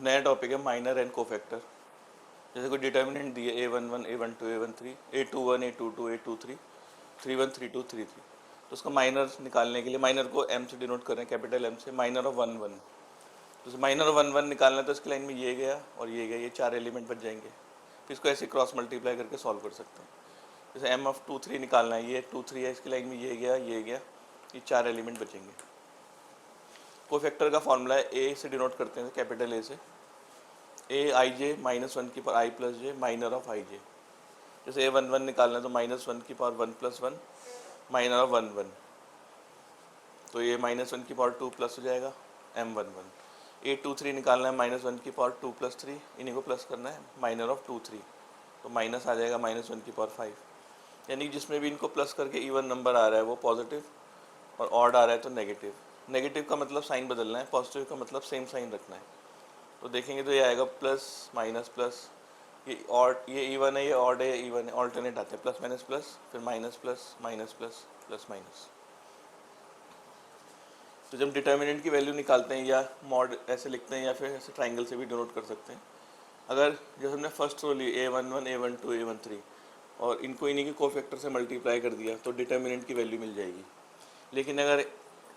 नया टॉपिक है minor and cofactor. जैसे कोई डिटर्मिनेंट दिए A11 A12 A13 A21 A22 A23 31 32 33, तो उसका माइनर निकालने के लिए माइनर को M से डिनोट कर रहे हैं, कैपिटल M से, माइनर ऑफ 1 1। तो माइनर ऑफ 1 1 निकालना है तो इसकी लाइन में ये गया और ये गया, ये चार एलिमेंट बच जाएंगे। फिर इसको ऐसे क्रॉस मल्टीप्लाई करके सॉल्व कर सकते हैं। जैसे M ऑफ 2 3 निकालना है, ये 2 3 है, इसकी लाइन में ये गया ये गया, ये चार एलिमेंट बचेंगे। कोफैक्टर का फॉर्मूला है A से डिनोट करते हैं, कैपिटल A से, A i(-1 की power i plus J minor of i j। जैसे A11 निकालना है तो -1 की पावर 1 + 1 माइनर ऑफ 1 1, तो ये -1 की पावर 2 प्लस हो जाएगा M11। A23 निकालना है -1 की पावर 2 + 3, इन्हीं को प्लस करना है, माइनर ऑफ 2 3, तो माइनस आ जाएगा -1 की पावर 5। यानी कि जिसमें भी इनको प्लस करके इवन नंबर आ रहा है वो पॉजिटिव और ऑड आ रहा है तो नेगेटिव। नेगेटिव का मतलब साइन बदलना है, पॉजिटिव का मतलब सेम साइन रखना है। तो देखेंगे तो ये आएगा प्लस माइनस प्लस, ये ऑड, ये इवन है, ये ऑड है, ये इवन है, ऑल्टरनेट आते हैं, प्लस माइनस प्लस, फिर minus plus minus plus plus minus. तो जब डिटर्मिनेंट की वैल्यू निकालते हैं या मॉड ऐसे लिखते हैं या फिर ऐसे ट्राइंगल से भी डिनोट कर सकते हैं। अगर जैसे हमने फर्स्ट रो ली A11 A12 A13 और इनको इन्हीं के कोफैक्टर से मल्टीप्लाई कर दिया तो डिटर्मिनेंट की वैल्यू मिल जाएगी। लेकिन अगर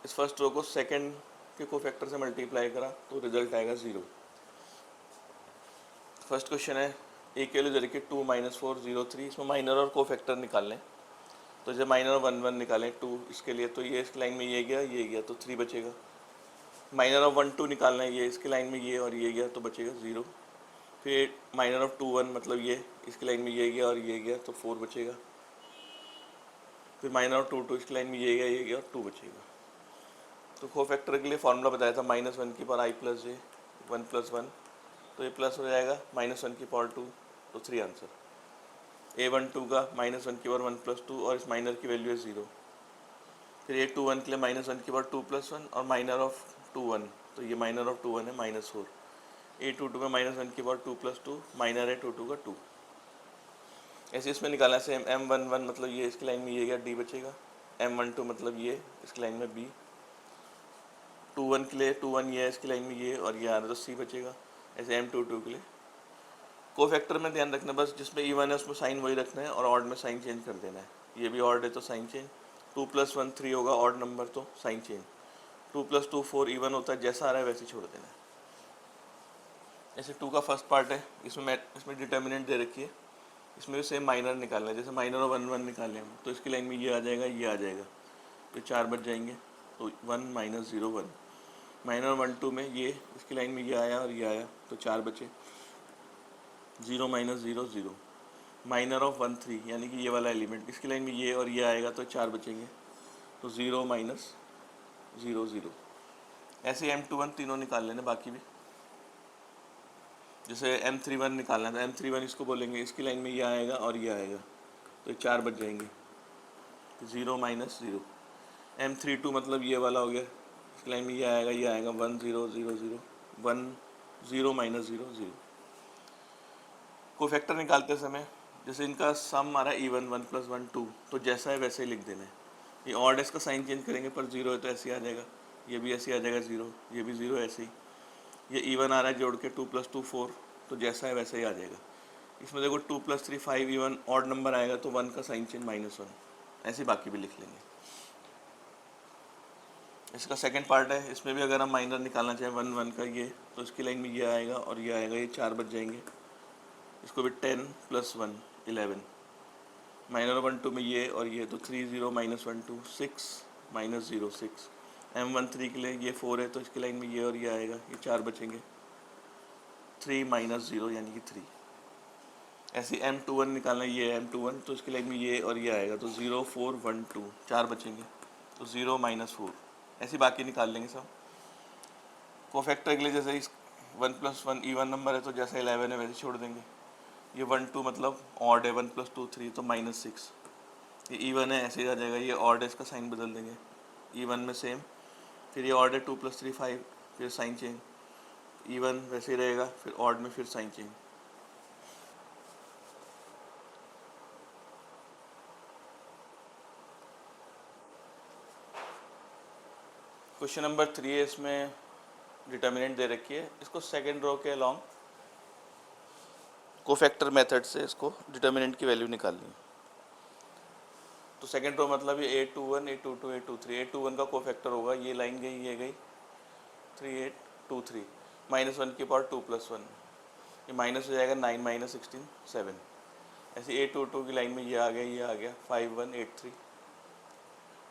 इस फर्स्ट रो को सेकंड के कोफैक्टर से मल्टीप्लाई करा तो रिजल्ट आएगा 0। फर्स्ट क्वेश्चन है ए के लिए जरिए 2 - 4 0 3, इसमें माइनर और कोफैक्टर निकाल लें। तो जब माइनर 1 1 निकालें 2 इसके लिए, तो ये इस लाइन में ये गया तो 3 बचेगा। माइनर ऑफ 1 2 निकालना है, ये इसकी लाइन में ये और ये गया तो बचेगा 0। फिर माइनर ऑफ 2 1 मतलब ये इसकी लाइन में ये गया और ये गया तो 4 बचेगा। फिर माइनर ऑफ 2 2 इसकी लाइन में ये गया और 2 बचेगा। तो कोफैक्टर के लिए फॉर्मूला बताया था -1 की पावर i प्लस जे 1 + 1, तो ये प्लस हो जाएगा -1 की पावर 2, तो 3 आंसर। A12 का -1 की पावर 1 + 2 और इस माइनर की वैल्यू है 0। फिर A21 के लिए -1 की पावर 2 + 1 और माइनर ऑफ 2 1, तो ये माइनर ऑफ 2 1 है -4। A22 में -1 की पावर 2 + 2 माइनर है 2 2 का 2। ऐसे इसमें निकालना से M11 मतलब ये इसकी लाइन में ये गया D बचेगा, M12 मतलब ये इसकी लाइन में B, 2 1 के लिए 2 1 ये है इसकी लाइन में ये और ये आ रहा तो C बचेगा। ऐसे M22 के लिए कोफैक्टर में ध्यान रखना बस जिसमें इवन है उसमें साइन वही रखना है और ऑड में साइन चेंज कर देना है। ये भी ऑड है तो साइन चेंज, 2 + 1 3 होगा ऑड नंबर तो साइन चेंज, 2 + 2 4 इवन होता है, जैसा आ रहा है वैसे छोड़ देना है। ऐसे 2 का फर्स्ट पार्ट है, इसमें डिटर्मिनेंट दे रखी है, इसमें भी सेम माइनर निकालना है। जैसे माइनर ऑफ 1 1 निकालें हम तो इसकी लाइन में ये आ जाएगा ये आ जाएगा, तो 4 बच जाएंगे, तो 1 - 0 1। माइनर 1 2 में ये इसकी लाइन में ये आया और ये आया तो 4 बचे, 0 - 0 0। माइनर ऑफ 1 3 यानी कि ये वाला एलिमेंट इसकी लाइन में ये और ये आएगा तो 4 बचेंगे, तो 0 - 0 0। ऐसे M21 तीनों निकाल लेने बाकी भी। जैसे M31 निकालना है तो M31 इसको बोलेंगे, इसकी लाइन में ये आएगा और ये आएगा तो 4 बच जाएंगे, तो 0 - 0। M32 मतलब ये वाला हो गया, इसकी लाइन में ये आएगा 1 0 0 0 1 0 - 0 0। कोफैक्टर निकालते समय जैसे इनका सम आ रहा है इवन 1 + 1 2, तो जैसा है वैसे ही लिख देना है। ये ऑड इसका साइन चेंज करेंगे पर 0 है तो ऐसे ही आ जाएगा, ये भी ऐसे ही आ जाएगा 0, ये भी 0 ऐसे ही। ये इवन आ रहा है जोड़ के 2 + 2 4, तो जैसा है वैसे ही आ जाएगा। इसमें देखो 2 + 3 5 इवन ऑड नंबर आएगा तो 1 का साइन चेंज -1, ऐसे बाकी भी लिख लेंगे। इसका सेकंड पार्ट है, इसमें भी अगर हम माइनर निकालना चाहें 1 1 का ये, तो इसकी लाइन में ये आएगा और ये आएगा, ये 4 बच जाएंगे। इसको भी 10 + 1 11, माइनर 1 2 में ये और ये तो 3 0 - 1 2 6 - 0 6। M13 के लिए ये 4 है तो इसकी लाइन में ये और ये आएगा, ये 4 बचेंगे, 3 - 0 यानी कि 3। ऐसे M21 निकालना, ये M21 तो इसकी लाइन में ये और ये आएगा तो 0 4 1 2, 4 बचेंगे, तो 0 - 4। ऐसे बाकी निकाल लेंगे सब। कोफैक्टर के लिए जैसे इस 1 + 1 इवन नंबर है तो जैसा 11 है वैसे छोड़ देंगे। ये 1 2 मतलब ऑड है, 1 + 2 3 तो -6। ये इवन है ऐसे ही आ जाएगा, ये ऑड है इसका साइन बदल देंगे, इवन में सेम। फिर ये ऑड है 2 + 3 5, फिर साइन चेंज, इवन वैसे ही रहेगा, फिर ऑड में फिर साइन चेंज। क्वेश्चन नंबर 3 है, इसमें डिटर्मिनेंट दे रखी है, इसको सेकेंड रो के अलॉन्ग कोफैक्टर मेथड से इसको डिटर्मिनेंट की वैल्यू निकालनी है। तो सेकेंड रो मतलब ये A21 A22 A23, A21 का कोफैक्टर होगा, ये लाइन गई, ये गई 3823, -1 की पावर 2 + 1, ये माइनस हो जाएगा 9 - 16 7। ऐसे A22 की लाइन में ये आ गया, ये आ गया 5183,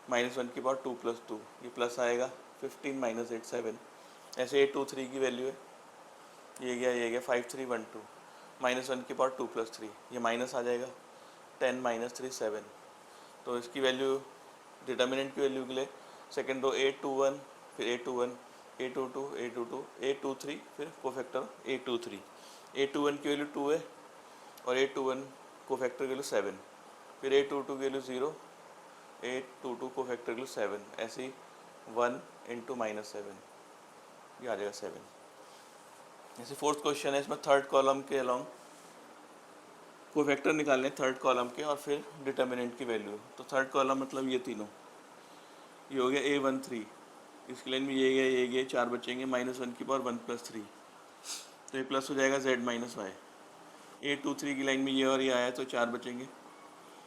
-1 की पावर 2 + 2, ये प्लस आएगा 15 - 8 7। ऐसे A23 की वैल्यू है, ये गया 5312, -1 की पावर 2 + 3, ये माइनस आ जाएगा 10 - 3 7। तो इसकी वैल्यू डिटर्मिनेंट की वैल्यू के लिए सेकेंड रो A21, फिर A21 A22 A22 A23, फिर कोफैक्टर A23। A21 की वैल्यू 2 है और A21 कोफैक्टर की वैल्यू 7, फिर A22 की वैल्यू 0, A22 कोफैक्टर की वैल्यू 7, ऐसे ही 1 × -7, ये आ जाएगा 7। जैसे फोर्थ क्वेश्चन है, इसमें थर्ड कॉलम के अलॉन्ग कोफैक्टर निकालने थर्ड कॉलम के और फिर डिटर्मिनेंट की वैल्यू। तो थर्ड कॉलम मतलब ये तीनों, ये हो गया A13, इसकी लाइन में ये गया 4 बचेंगे, -1 की पावर 1 + 3, तो ये प्लस हो जाएगा Z - Y। A23 की लाइन में ये और ये आया तो 4 बचेंगे,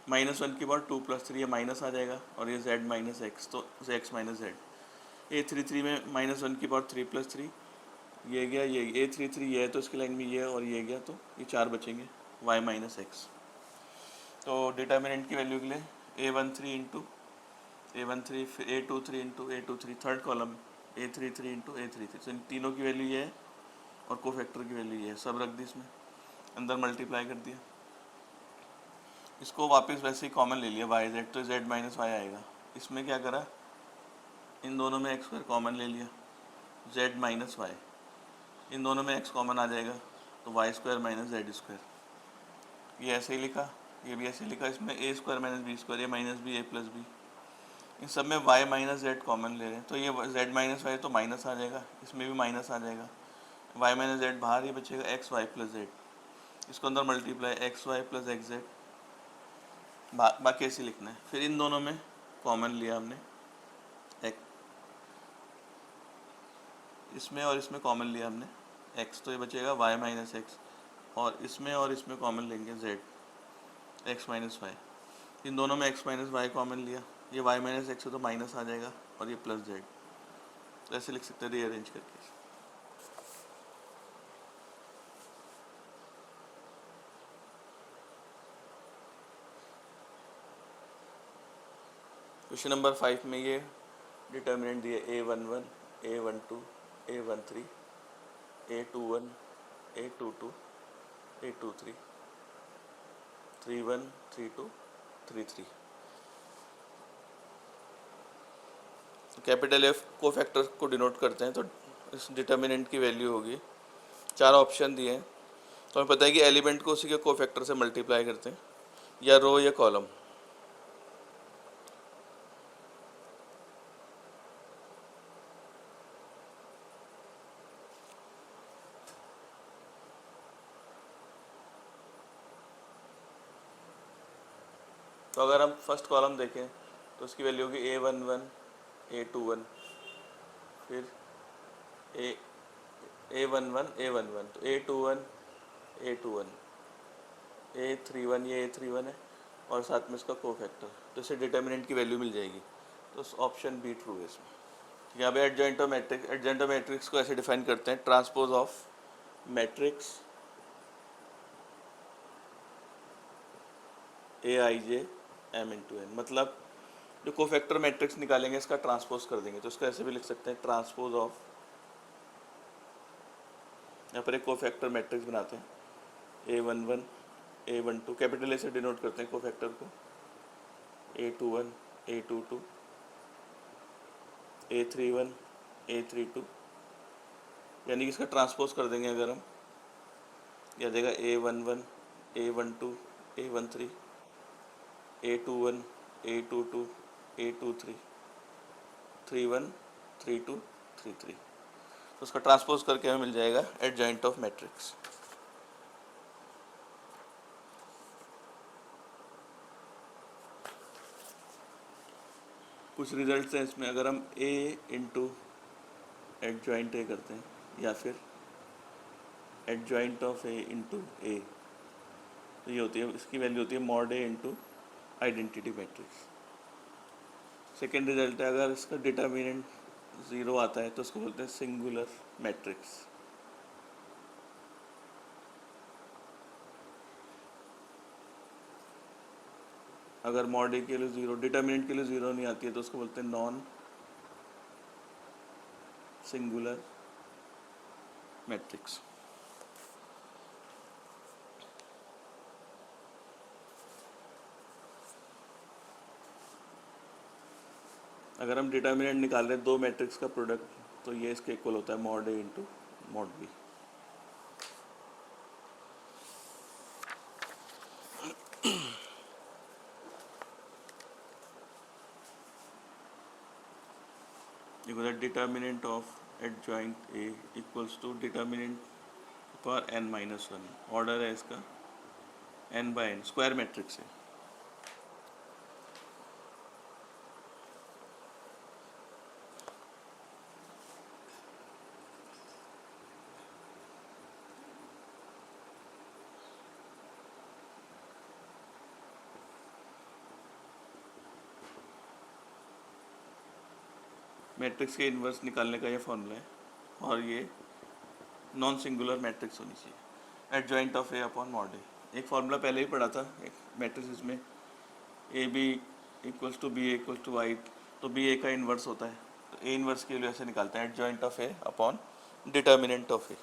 -1 की पावर 2 + 3, ये माइनस आ जाएगा, और ये Z - X, तो X - Z। A33 में -1 की पावर 3 + 3, ये गया, ये A33 ये है तो इसकी लाइन में ये और ये गया, तो ये 4 बचेंगे, Y - X। तो डिटर्मिनेंट की वैल्यू के लिए A13 इंटू A13, फिर A23 into A23, third column A33 into A33, तो इन तीनों की वैल्यू ये है और कोफैक्टर की वैल्यू ये है, सब रख दी इसमें, अंदर मल्टीप्लाई कर दिया, इसको वापस वैसे ही कॉमन ले लिया YZ, तो Z - Y आएगा। इसमें क्या करा, इन दोनों में x² कॉमन ले लिया, Z - Y, इन दोनों में x कॉमन आ जाएगा तो y² - Z², ये ऐसे ही लिखा, ये भी ऐसे ही लिखा, इसमें a² - b², ये -b a + b, इन सब में y - z कॉमन ले रहे हैं, तो ये Z - Y तो माइनस आ जाएगा, इसमें भी माइनस आ जाएगा, y - z बाहर ही बचेगा, xy + z, इसको अंदर मल्टीप्लाई xy + xz, बाकी ऐसे लिखना है। फिर इन दोनों में कॉमन लिया हमने x, इसमें और इसमें कॉमन लिया हमने x, तो ये बचेगा y - x, और इसमें कॉमन लेंगे z, x - y, इन दोनों में x - y कॉमन लिया, ये y - x है तो माइनस आ जाएगा, और ये + z, तो ऐसे लिख सकते हैं रीअरेंज करके। क्वेश्चन नंबर 5 में ये डिटर्मिनेंट दिए A11 A12 A13 A21 A22 A23 31 32 33। Capital F cofactor को डिनोट करते हैं, तो इस डिटर्मिनेंट की वैल्यू होगी, 4 ऑप्शन दिए हैं, तो हमें पता है कि एलिमेंट को उसी के कोफैक्टर से मल्टीप्लाई करते हैं, या रो या कॉलम। तो अगर हम फर्स्ट कॉलम देखें तो उसकी वैल्यू होगी A11 A21, फिर A11 A11, तो A21 A21 A31, ये A31 है, और साथ में इसका कोफैक्टर, तो इससे डिटर्मिनेंट की वैल्यू मिल जाएगी, तो ऑप्शन बी ट्रू है इसमें। यहाँ पे एडजॉइंट ऑफ मैट्रिक्स को ऐसे डिफाइन करते हैं, transpose of matrix AIJ M × N, मतलब जो कोफैक्टर मैट्रिक्स निकालेंगे इसका ट्रांसपोज कर देंगे, तो इसका ऐसे भी लिख सकते हैं, ट्रांसपोज ऑफ, यहाँ पर एक कोफैक्टर मैट्रिक्स बनाते हैं A11 A12, कैपिटल ए से डिनोट करते हैं कोफैक्टर को, A21 A22 A31 A32, यानी कि इसका ट्रांसपोज कर देंगे अगर हम, यह देगा A11 A12 A13 A21 A22 A23 31 32 33, तो उसका ट्रांसपोज करके हमें मिल जाएगा एडजॉइंट ऑफ मैट्रिक्स। कुछ रिजल्ट्स हैं इसमें, अगर हम A × एडजॉइंट ए करते हैं, या फिर adjoint of A into A, तो ये होती है, इसकी वैल्यू होती है mod A into identity matrix. Second result है, अगर इसका डिटर्मिनेंट ज़ीरो आता है तो उसको बोलते हैं सिंगुलर मैट्रिक्स। अगर मॉड ए के लिए ज़ीरो, डिटर्मिनेंट के लिए ज़ीरो नहीं आती है तो उसको बोलते हैं नॉन सिंगुलर मैट्रिक्स। अगर हम डिटर्मिनेंट निकाल रहे हैं दो मैट्रिक्स का प्रोडक्ट, तो ये इसके इक्वल होता है mod A into mod B. देखो, determinant of adjoint A equals to determinant पर n माइनस वन, ऑर्डर है इसका n by n, square matrix है। मैट्रिक्स के इन्वर्स निकालने का ये फॉर्मूला है, और ये नॉन सिंगुलर मैट्रिक्स होनी चाहिए, adjoint of A upon mod A. एक फार्मूला पहले ही पढ़ा था एक मैट्रिक्स में, A B equals to B equals to I, तो बी ए का इन्वर्स होता है, तो ए इन्वर्स की वैल्यू ऐसे निकालते हैं, adjoint of A upon determinant of A.